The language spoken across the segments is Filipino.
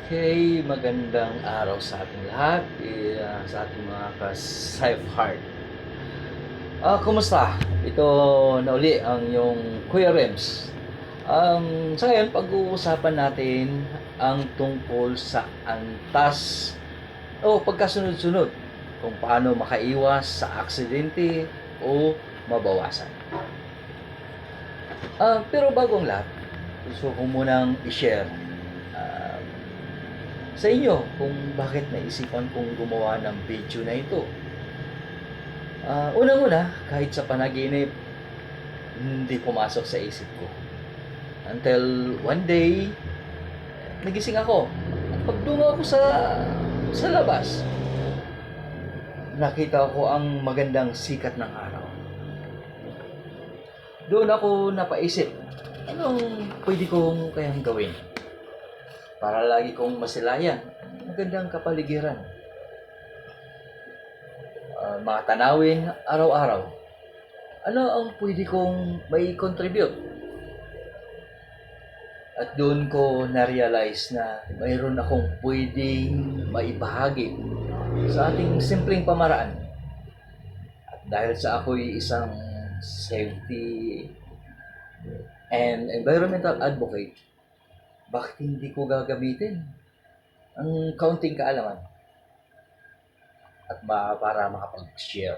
Okay, magandang araw sa ating lahat, sa ating mga ka-Safe Heart. Kumusta? Ito na uli ang yung Kuya Rems. Sa ngayon, pag-uusapan natin ang tungkol sa antas o pagkasunod-sunod kung paano makaiwas sa aksidente o mabawasan. Pero bago ang lahat, gusto ko munang i-share sa inyo kung bakit naisipan kong gumawa ng video na ito. Unang-una, kahit sa panaginip, hindi pumasok sa isip ko. Until one day, nagising ako. At pagdungaw ko sa labas, nakita ko ang magandang sikat ng araw. Doon ako napaisip, anong pwede kong kayang gawin para lagi kong masilayan magandang kapaligiran, mga tanawin araw-araw. Ano ang pwede kong may contribute? At doon ko na-realize na mayroon akong pwedeng maibahagi sa ating simpleng pamaraan. At dahil sa ako'y isang safety and environmental advocate, bakit hindi ko gagamitin ang kaunting kaalaman at para makapag-share?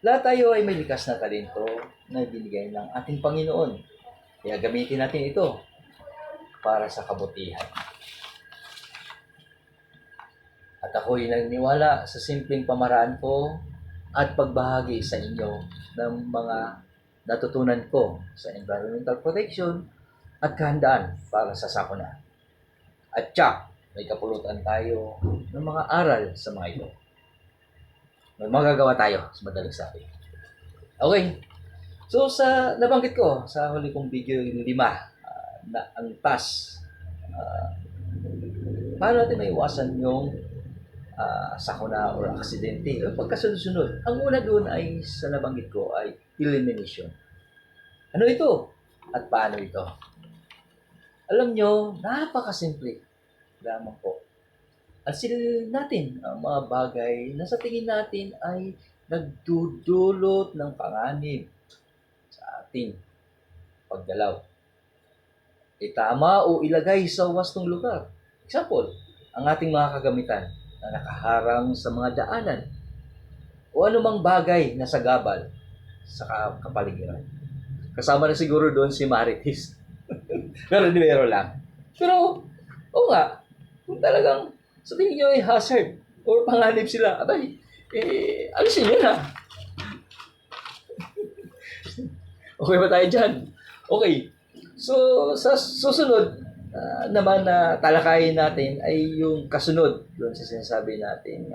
Lahat tayo ay may likas na talento na binigay ng ating Panginoon. Kaya gamitin natin ito para sa kabutihan. At ako'y naniniwala sa simpleng pamaraan ko at pagbahagi sa inyo ng mga natutunan ko sa environmental protection at kahandaan para sa sakuna. At may kapulutan tayo ng mga aral sa mga ito. May magagawa tayo sa madaling sabi. Okay. So nabanggit ko sa huli kong video yung 5 na antas. Paano natin maiwasan yung sakuna or aksidente o pagkasunod-sunod? Ang una doon ay sa nabanggit ko ay elimination. Ano ito? At paano ito? Alam nyo, napakasimple lamang po. Asilin natin ang mga bagay na sa tingin natin ay nagdudulot ng panganib sa ating paggalaw. Itama o ilagay sa wastong lugar. Example, ang ating mga kagamitan na nakaharang sa mga daanan o anumang bagay na sagabal sa kapaligiran. Kasama na siguro doon si Marites. Pero dinero lang. Pero, oo nga, kung talagang sa tingin nyo ay hazard or panganib sila, abay, alisin nyo na. Okay ba tayo dyan? Okay. So, sa susunod naman na talakayin natin ay yung kasunod doon sa sinasabi natin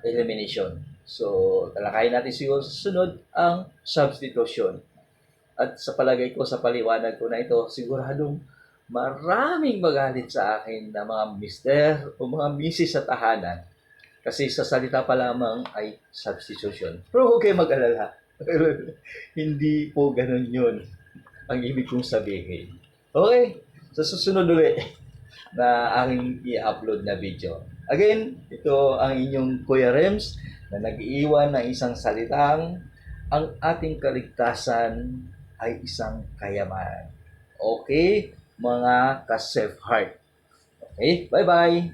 elimination. So, talakayin natin siguro sa susunod ang substitution. At sa palagay ko, sa paliwanag ko na ito, siguradong maraming magalit sa akin na mga mister o mga misis sa tahanan. Kasi sa salita pa lamang ay substitution. Pero huwag kayo mag-alala. Hindi po ganun yun ang ibig kong sabihin. Okay? Sa susunod ulit na aking i-upload na video. Again, ito ang inyong Kuya Rems na nag-iwan ng isang salitang ang ating kaligtasan ay isang kayamanan. Okay, mga ka-Safe Heart. Okay, bye-bye!